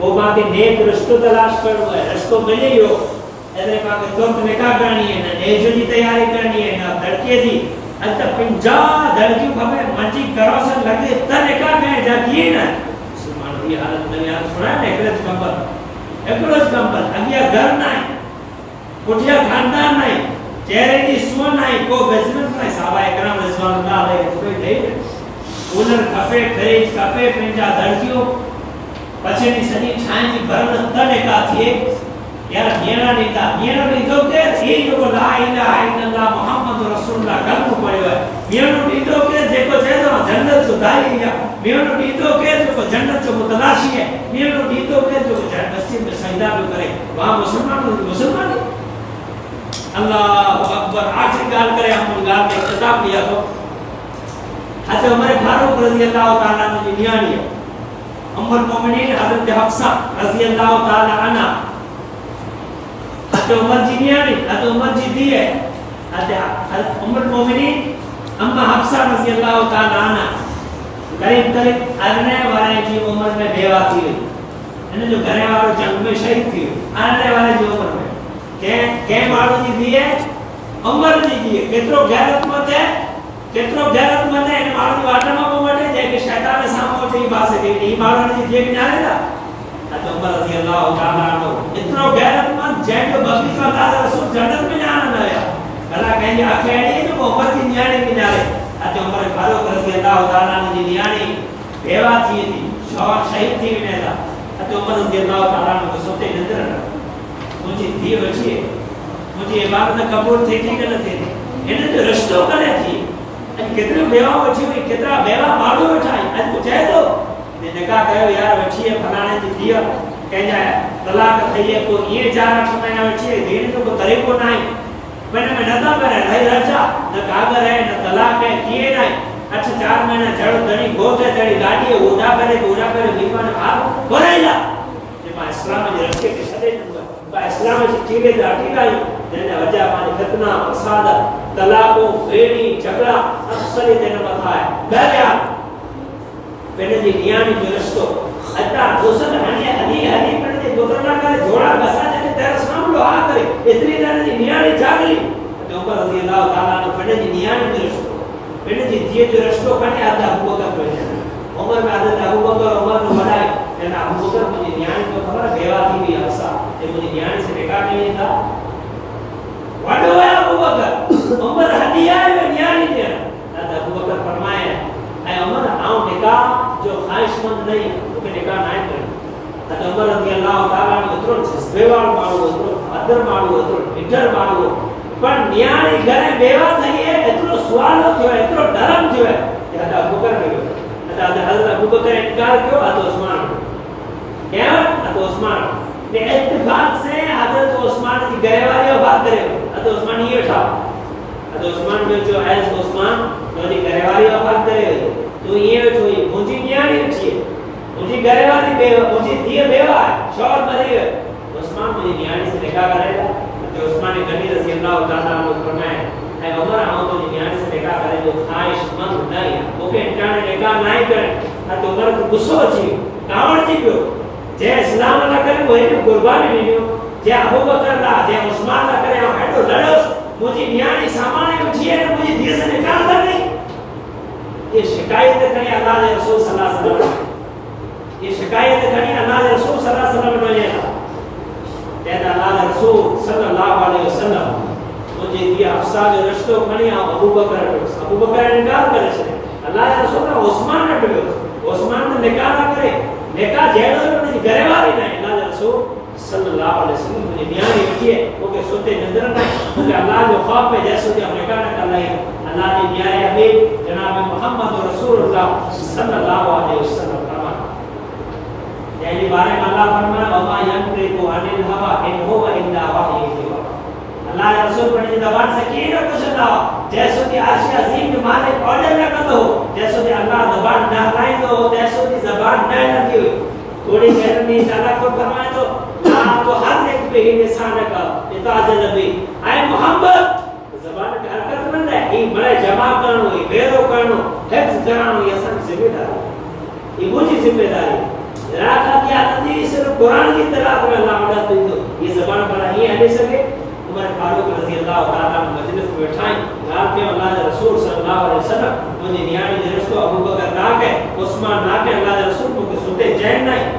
وہ ماں کے نیک رشتو تلاش کرو ہے رشتو ملے ہو ایسے ماں کے ترک نکاح کرنی ہے نہ نیجو کی تیاری کرنی ہے نہ دھڑکے دی اچھا 50 دھڑکیوں ہمیں منچی کرو سے لگے تا نکاح کرنے جاتی ہے نا مسلمان کی حالت میں یاد سنا ہے ایکلوچ کمبل اگیا گھر نہیں کٹیا خاندان نہیں چہرے کی سون آئی کو بزنس نہیں صحابہ اکرام رضوان اللہ علیہ کوئی نہیں اولر کپے فریج کپے پنجا دڑکیوں پچھنی سنی چھائیں جی بھرن تنے کا تھے یار میرا نہیں تھا تو کہ یہ جو لا الہ الا اللہ محمد رسول اللہ کلمہ پڑھو ہے میرا نہیں تو کہ دیکھو چاہے تو جنت تو دائی ہے میرا نہیں تو کہ جو جنت جو متلاشی ہے میرا نہیں تو کہ جو مسجد میں سجدہ بھی کرے وہاں مسلمان اللہ اکبر آخری گال کرے ہم ان گال میں اختتام لیا تو حضرت عمر فاروق رضی اللہ تعالیٰ عنہ کی نیانی ہے ام المومنین حضرت حفصہ رضی اللہ تعالیٰ عنہ حضرت عمر جی نیانی حضرت عمر جی دی ہے حضرت ام المومنین اما حفصہ رضی اللہ تعالیٰ عنہ قریب قریب ارنے والے جی عمر میں بیوہ تھی انہیں جو گھرے والوں جنگ میں شہید تھی ارنے والے جی عمر میں کہ مارو جی دیئے عمر جی دیئے کترو غیرت مند ہے کہ مارو جی واٹما کو مٹے جائے کہ شیطان سامو چاہی باسے کہ نہیں مارو جی دیئے بھی نارے دا حضرت عمر رضی اللہ تعالیٰ عنہ اترو غیرت مند جائے کہ بقی کا تازہ رسول جنت میں جانا نایا اللہ کہیں جی آکھے ہے جو عمر جی نیانے بھی نارے حضرت عمر فاروق رضی اللہ تعالیٰ عنہ جی نیانی بیوہ تھی شہید تھی بھی نیتا حضرت عمر رضی اللہ تعالیٰ عنہ کو سوتے نندر مجھے دی بچی ہے مجھے عبادت قبول تھے کہ نہ تھے انہیں جو رشتوں کرے تھی کتنے بیوہ بچی ہوئی کتنا بیوہ مارو بچائی آج کو چاہے تو نکاح کہو یار بچی ہے پھلانے تھی دیا کہہ جائے طلاق تھئیے کو یہ جانا چھمائنا بچی ہے دین تو کو طریقوں نہیں میں نے نتا کرے رہی رچا نہ کاغر ہے نہ طلاق ہے کیے نہیں اچھا 4 مہینے جڑ دنی گوتے چڑی گاڑی ہے اوڑا کرے بیمان ہار ہو رہی جا جب اسلام میں رکھے کے سدے اسلام میں چیلے داٹی گئی جنہیں وجہ پانی فتنہ فساد طلاقوں بیڑی جھگڑا اکثری دینا بتایا بہرحال پہلے جی نیانی جو رشتو اتا دوسر ہنی پہلے جی دوترنا کرے جوڑا گسا جنہیں تیرا سام لو آ کرے اتنی دینا جی نیانی جاگ لی تو عمر رضی اللہ تعالیٰ عنہ پہلے جی نیانی جو رشتو پہلے جی دیئے جو رشتو کرنے آدھا ابو بکر پہلے عمر میں حضرت ابو بکر عمر نے بڑھائے کہنا ابو بکر مجھے نیانی کو خبر بیوہ تھی بھی حفصہ کہ مجھے نیانی سے نکاح نہیں تھا وڈو ہے ابو بکر عمر ہدیہ ہے وہ نیانی دیا حضرت ابو بکر فرمائے اے عمر آؤں نکاح جو خواہش مند نہیں تو کہ نکاح نہیں کرے حضرت عمر رضی اللہ تعالیٰ نے اترو جذبیوار مارو اترو عدر مارو اترو اٹر مارو پر نیانی گھرے بیوہ نہیں ہے اترو سوالو جو ہے اترو ڈرم جو ہے حضرت ابو بکر میں حضرت ابو بکر انکار کیوں حضرت عثمان کیا حضرت عثمان نے اتفاق سے حضرت عثمان کی گریوالی بات کرے حضرت عثمان یہ اٹھا حضرت عثمان میں جو ہے عثمان جو دی گریوالی بات کرے تو یہ اٹھو یہ مجھے نیانی اٹھی ہے مجھے گریوالی بیوہ مجھے دیئے بیوہ ہے شور مری ہے عثمان مجھے نیانی سے نکاح کرے گا حضرت عثمان غنی رضی اللہ تعالیٰ عنہ فرمائے اے عمر آؤں تو نیانی سے نکاح کرے جو خواہش مند نہیں ہے وہ کہ انٹانے نکاح نہیں کرے حضرت عمر کو غصہ اچھی کاؤڑ جی پیو جے اسلام نہ کرے وہ ایک قربانی نہیں ہو جے ابو بکر نہ جے عثمان نہ کرے ہم ہٹو لڑوس مجھے نیانی سامانے اٹھی ہے مجھے دیے سے نکال کر نہیں یہ شکایت کریں اللہ کے رسول صلی اللہ علیہ وسلم یہ شکایت کریں اللہ کے رسول صلی اللہ علیہ وسلم نے کہتا اللہ کے رسول صلی اللہ علیہ وسلم مجھے دیے حفصہ جو رشتوں کھنی ابو بکر انکار کرے چھے اللہ کے رسول نے عثمان نے بگو عثمان نے نکاح نہ کرے نکاح جیڑو نے گریواری نہیں اللہ کے رسول صلی اللہ علیہ وسلم مجھے نیانی اٹھی ہے وہ کہ سوتے نظر نہیں کیونکہ اللہ جو خواب میں جیسے کہ ہم نکاح نہ کر رہے ہیں اللہ نے نیائے حبیب جناب محمد رسول اللہ صلی اللہ علیہ وسلم فرمایا یعنی بارے میں اللہ فرمایا وما ينطق عن الهوى ان هو الا وحی یوحى اللہ کے رسول پر زبان سے کی نہ کچھ نہ جیسے کہ عرش عظیم کے مالک آرڈر نہ کرتا ہو جیسے کہ اللہ زبان نہ ہلائیں تو جیسے کہ زبان نہ لگی ہوئی تھوڑی دیر میں اللہ کو فرمائے تو لا تو ہر ایک پہ ہی نشان کا اطاعت نبی اے محمد زبان کا حرکت بن رہا ہے یہ بڑے جمع کرنو یہ بیرو کرنو حفظ کرنو یہ سب ذمہ داری یہ مجھے ذمہ داری راکھا کیا تندی صرف قرآن کی طرح میں اللہ مدد دیں تو یہ زبان پر نہیں آنے سکے عمر فاروق رضی اللہ تعالیٰ مجلس میں بیٹھائیں گھر کے اللہ رسول صلی اللہ علیہ وسلم مجھے نیانی درستو ابو بکر نہ کہ عثمان نہ کہ اللہ رسول کو سنتے چین نہیں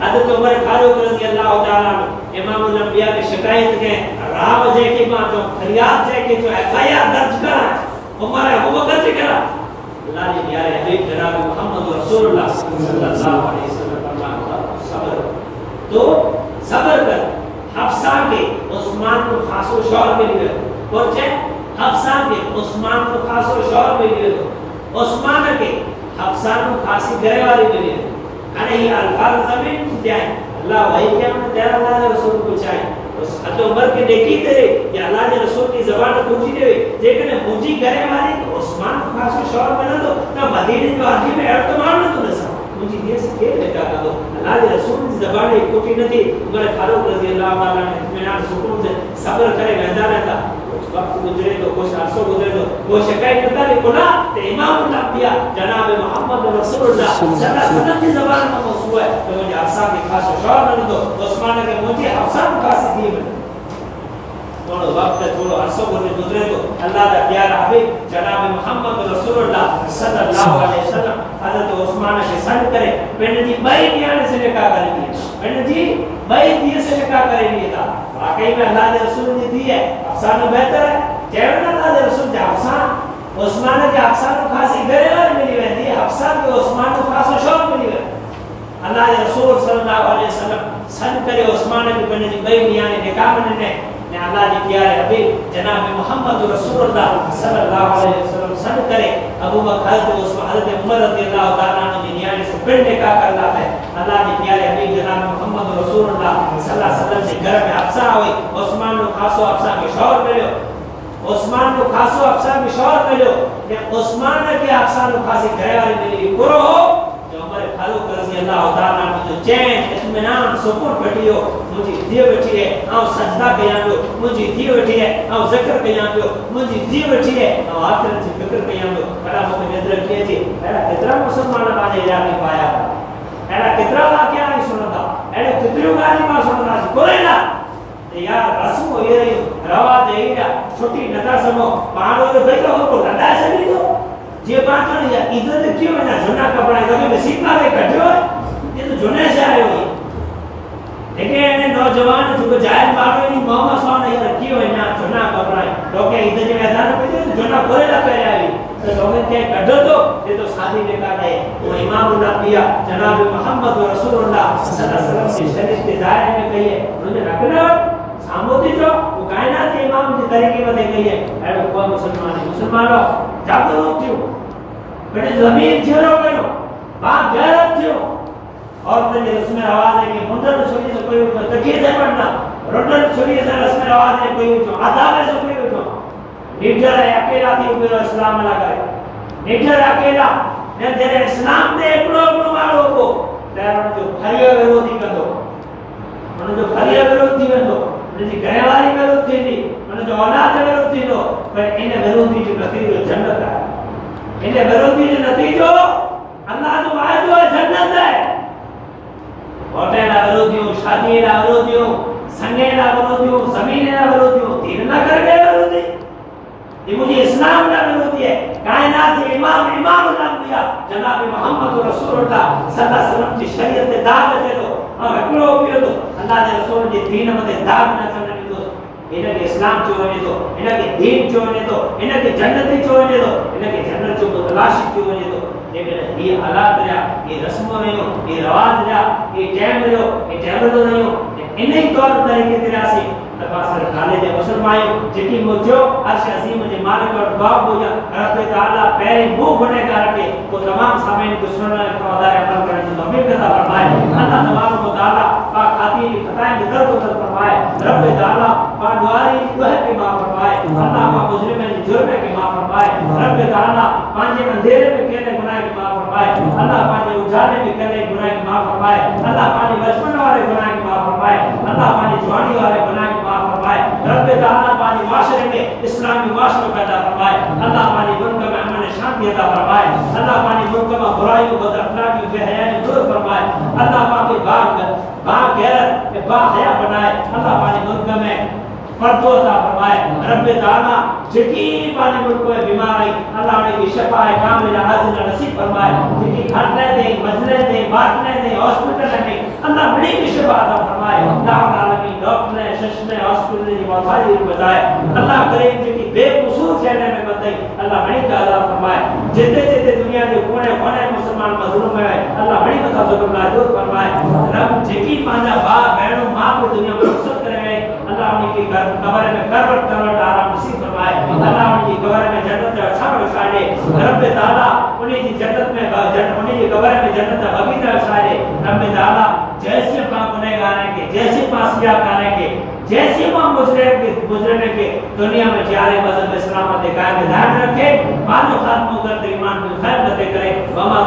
حضرت عمر فاروق رضی اللہ تعالی عنہ امام الانبیاء کی شکایت کے راہ وجہ کی بات تو فریاد ہے کہ جو ایف آئی آر درج کرا عمر ابوبکر سے کرا اللہ نے پیارے حبیب جناب محمد رسول اللہ صلی اللہ علیہ وسلم فرمایا صبر تو صبر کر حفصہ کے عثمان کو خاص و شور مل گئے پہنچے حفصہ کے عثمان کو خاص و شور مل گئے عثمان کے حفصہ کو خاصی گرے والی مل گئے علیہ الفاظ زمین جائیں اللہ وہی کیا ہمیں تیرا اللہ نے رسول کو چاہیں اس حد عمر کے دیکھی تیرے کہ اللہ نے رسول کی زبان پوچھی دے لیکن پوچھی کرے والی تو عثمان کو خاص و شور بنا دو نہ مدینہ جو حاجی میں اعتماد نہ تو نسا مجھے یہ سے کہہ لگا کر دو اللہ نے رسول کی زبان پوچھی نہ تھی عمر فاروق رضی اللہ تعالیٰ نے اطمینان سکون سے صبر کرے گہدا رہتا وقت گزرے تو کچھ عرصہ گزرے تو وہ شکایت کرتا ہے کنا تو امام الانبیاء جناب محمد رسول اللہ صلی اللہ علیہ وسلم کی زبان میں موضوع ہے تو مجھے حفصہ کی خاص و شور نہ دو عثمان کے مجھے حفصہ کی خاص دی میں تھوڑا وقت تھوڑا عرصہ گزرے تو اللہ کا پیارا حبیب جناب محمد رسول اللہ صلی اللہ علیہ وسلم حضرت عثمان کے سن کرے پہنے جی بائی دیانے سے نکاح کرے لیے پہنے جی بائی دیے سے نکاح کرے لیے تھا واقعی میں اللہ نے رسول نے دی ہے حفصہ نے بہتر ہے جیونا اللہ نے رسول نے حفصہ عثمان کے حفصہ کو خاصی گرے والے ملی رہتی ہے حفصہ کے عثمان کو خاص و شور ملی رہتی اللہ نے رسول صلی اللہ علیہ وسلم سن کرے عثمان کے پہنے جی بائی دیانے نکاح مننے نے اللہ نے پیارے حبیب جناب محمد رسول اللہ صلی اللہ علیہ وسلم سن کرے ابو بکر حضرت عمر رضی اللہ تعالیٰ عنہ نے نیانے سے پھر نکاح کر لا ہے اللہ نے پیارے حبیب جناب محمد رسول اللہ صلی اللہ علیہ وسلم سے گھر میں حفصہ ہوئی عثمان کو خاصو حفصہ کے شور ملو عثمان کو خاصو حفصہ کے شور ملو کہ عثمان کے حفصہ کو خاصی گھر والی ملی پورو ہو جو عمر فاروق رضی اللہ تعالیٰ عنہ جو چین اطمینان سکون بیٹھی ہو مجھے دیو بیٹھی ہے آؤ سجدہ قیام لو مجھے دیو بیٹھی ہے آؤ ذکر قیام لو مجھے دیو بیٹھی ہے آؤ آخرت سے فکر قیام لو بڑا مجھے نظر کیے تھے ایڈا کترا مسلمان آنے علاقے پایا ایڈا کترا واقعہ نہیں سنا تھا ایڈا کتریوں گالی ماں سنا تھا کوئی نہ یار رسم ہو یہ رہی رواج ہے یہ چھوٹی نتا سمو پہاڑوں میں بیٹھا ہو کو لڑا سے نہیں دو جی بات نہیں ہے ادھر کیوں ہے نا جنا کپڑا ہے کبھی نصیب نہ کٹے ہو یہ تو جنے سے آئے ہوئی لیکن انہیں نوجوان جو جائل مارو نہیں محمد صلی اللہ علیہ رکھی ہوئی نا جنا کپڑا ہے لوگ ادھر جو میدان پہ تھے جنا پورے نہ پہلے آئی تو لوگوں کے کٹو تو یہ تو شادی نکاح ہے وہ امام الانبیاء جناب محمد رسول اللہ صلی اللہ علیہ وسلم کی شریعت کے دائرے میں کہیے انہیں رکھنا ساموتی جو وہ کائنات کے امام کی طریقے میں دیکھ گئی ہے اے وہ مسلمان ہے مسلمانوں جاگو روک تھیو بڑے زمین جھیرو گئو باپ غیرت تھیو اور تجھے رسم رواز ہے کہ مندر چھوڑی سے کوئی تکیے سے پڑھنا روڈر چھوڑی سے رسم رواز ہے کوئی آداب سے کوئی نیٹر ہے اکیلا تھی اوپر اسلام اللہ کرے نیٹر اکیلا جیسے اسلام دے اپنو مارو کو تیرا جو بھائیو ویروتی کر دو انہوں جو بھائیو ویروتی کر دو جی گھروالی ویروت تھی نہیں انہیں جو اولاد ویروت تھی نو پر انہیں ویروتی جو نتیجو جنت ہے انہیں ویروتی جو نتیجو اللہ جو وعدو ہے جنت ہے ہوٹے لا ویروتی ہوں شادی لا ویروتی ہوں سنگے لا ویروتی ہوں زمین لا ویروتی ہوں تین نہ کر گئے ویروتی یہ مجھے اسلام لا ویروتی ہے کائنات کے امام الانبیاء جناب محمد رسول اللہ صلی اللہ علیہ وسلم کی شریعت دعوت دے دو اور اکڑو پیو دو اللہ نے رسول جی دین مدے داغ نہ کرنے دو انہیں کے اسلام چونے دو انہیں کے دین چونے دو انہیں کے جنتی چونے دو انہیں کے جنت چونے تلاشی چونے دو لیکن یہ حالات رہا یہ رسم نہیں ہو یہ رواج رہا یہ ٹائم رہو یہ ٹائم تو نہیں ہو انہیں طور طریقے طرح سے تفاصر کھالے جے مسلمانوں جکی مجھو عرش عظیم جے مالک اور باپ ہو جا رب تعالیٰ پہلے منہ بنے کا رکھے وہ تمام سامعین کو سننے کا ادارے عمل کرنے کی توفیق عطا فرمائے اللہ تبارک و تعالیٰ پاک خاطی کی خطائیں کی درد و درد فرمائے رب تعالیٰ پاک دواری کی دوہر کی معاف فرمائے اللہ پاک مجرمین کی جرمیں کی معاف فرمائے رب تعالیٰ پانچے اندھیرے میں کہنے گناہ کی معاف فرمائے، اللہ پانچے اجالے میں کہنے گناہ کی معاف فرمائے، اللہ پانچے بچپن والے گناہ کی معاف فرمائے، اللہ پانچے جوانی والے گناہ کی معاف فرمائے، رب تعالیٰ پانچے معاشرے میں اسلامی معاشرہ پیدا فرمائے، اللہ پانچے ملک میں امن شانتی عطا فرمائے، اللہ پانچے ملک میں برائیوں بد اخلاقیوں بے حیائی دور فرمائے، اللہ پاک با غیرت با حیا بنائے، اللہ پانچے ملک میں پردو عطا فرمائے، رب تعالیٰ جکی پانی ملک میں بیمار آئی اللہ نے کی شفا کامل عاجل نصیب فرمائے، جکی گھٹنے دیں مجلے دیں بانٹنے دیں ہاسپٹل دیں اللہ بڑی کی شفا عطا فرمائے، اللہ عالمین ڈاکٹر ششنے ہاسپٹل کی موثاری بجائے اللہ کریم جکی بے قصور چہرے میں بتائی اللہ بڑی کا عطا فرمائے، جتنے جتنے دنیا کے کونے کونے مسلمان مظلوم ہے اللہ بڑی کا ظلم دور فرمائے، رب جکی پانا با بہنوں ماں کو دنیا میں رخصت کرے اللہ ان کی قبر میں کروٹ آرام نصیب فرمائے، اللہ ان کی قبر میں جنت کا اچھا بچھائے، رب تعالیٰ انہیں کی جنت میں انہیں کی قبر میں جنت کا بغیچہ بچھائے، رب تعالیٰ جیسے پاک گنہگاریں کے جیسے پاسیا کریں کے جیسے ماں گزرنے کے دنیا میں جارے مذہب اسلام قائم دائم رکھے، مانو خاتموں کرتے ایمان میں خیر بتے کرے، وما